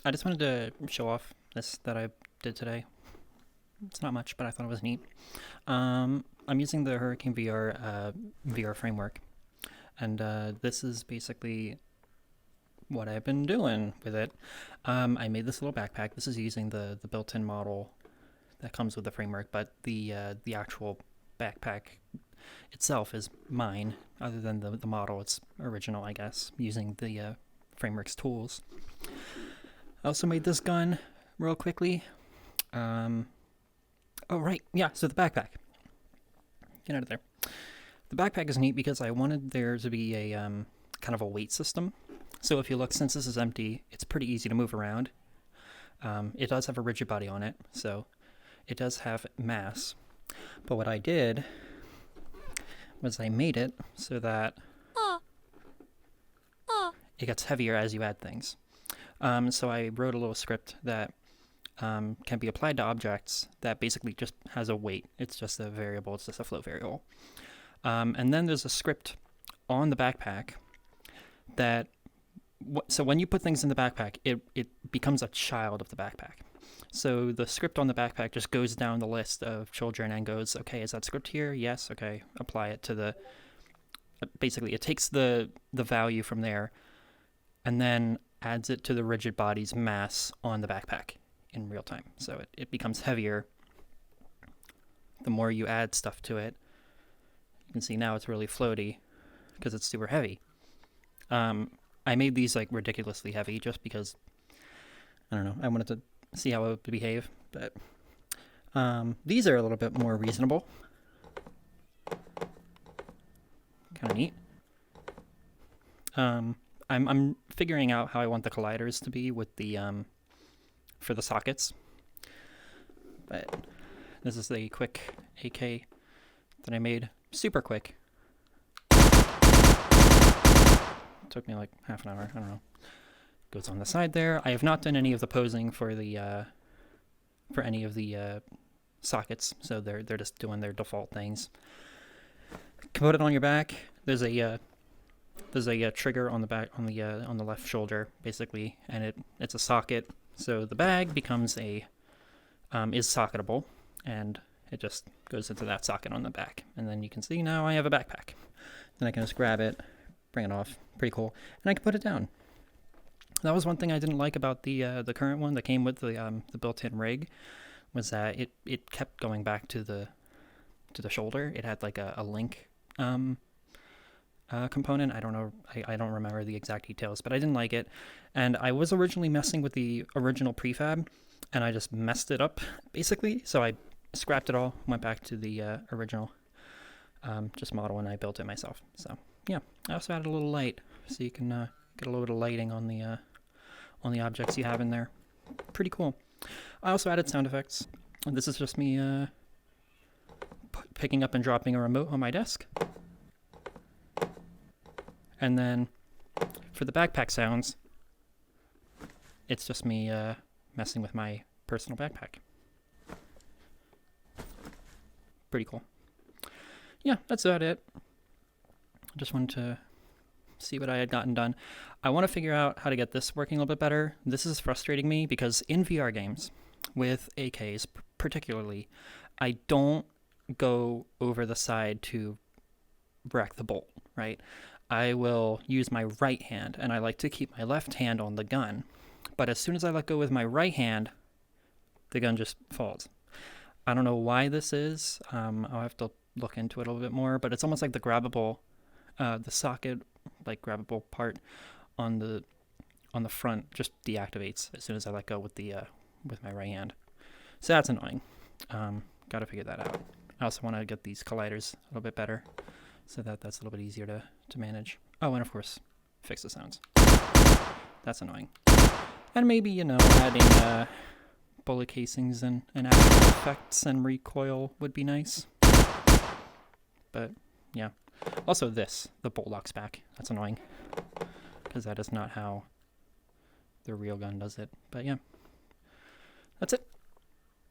I just wanted to show off this that I did today. It's not much, but I thought it was neat. I'm using the Hurricane VR framework, and this is basically what I've been doing with it. I made this little backpack. This is using the built-in model that comes with the framework, but the actual backpack itself is mine. Other than the model, it's original, I guess, using the framework's tools. I also made this gun real quickly. Oh, right. Yeah, so the backpack. Get out of there. The backpack is neat because I wanted there to be a kind of a weight system. So if you look, since this is empty, it's pretty easy to move around. It does have a rigid body on it, so it does have mass. But what I did was I made it so that it gets heavier as you add things. So I wrote a little script that can be applied to objects that basically just has a weight. It's just a variable. It's just a float variable. And then there's a script on the backpack that, so when you put things in the backpack, it becomes a child of the backpack. So the script on the backpack just goes down the list of children and goes, okay, is that script here? Yes. Okay. Apply it to the, basically it takes the value from there and then adds it to the rigid body's mass on the backpack in real time. So it becomes heavier the more you add stuff to it. You can see now it's really floaty because it's super heavy. I made these like ridiculously heavy just because, I don't know, I wanted to see how it would behave, but these are a little bit more reasonable. Kind of neat. I'm figuring out how I want the colliders to be with the for the sockets, but this is the quick AK that I made, super quick. It took me like half an hour. I don't know. Goes on the side there. I have not done any of the posing for the for any of the sockets, so they're just doing their default things. Put it on your back. There's a trigger on the back on the left shoulder basically, and it's a socket. So the bag becomes is socketable, and it just goes into that socket on the back. And then you can see now I have a backpack. Then I can just grab it, bring it off. Pretty cool, and I can put it down. That was one thing I didn't like about the current one that came with the built-in rig, was that it kept going back to the shoulder. It had like a link component. I don't know. I don't remember the exact details, but I didn't like it. And I was originally messing with the original prefab, and I just messed it up basically. So I scrapped it all, went back to the original just model, and I built it myself. So yeah, I also added a little light so you can get a little bit of lighting on the objects you have in there. Pretty cool. I also added sound effects. This is just me picking up and dropping a remote on my desk. And then for the backpack sounds, it's just me messing with my personal backpack. Pretty cool. Yeah, that's about it. Just wanted to see what I had gotten done. I want to figure out how to get this working a little bit better. This is frustrating me because in VR games, with AKs particularly, I don't go over the side to rack the bolt, right? I will use my right hand, and I like to keep my left hand on the gun. But as soon as I let go with my right hand, the gun just falls. I don't know why this is. I'll have to look into it a little bit more, but it's almost like the grabbable, the socket, like grabbable part on the front just deactivates as soon as I let go with with my right hand. So that's annoying. Got to figure that out. I also want to get these colliders a little bit better, so that's a little bit easier to manage. Oh, and of course, fix the sounds. That's annoying. And maybe, adding bullet casings and actual effects and recoil would be nice. But, yeah. Also the bolt locks back. That's annoying, because that is not how the real gun does it. But yeah, that's it.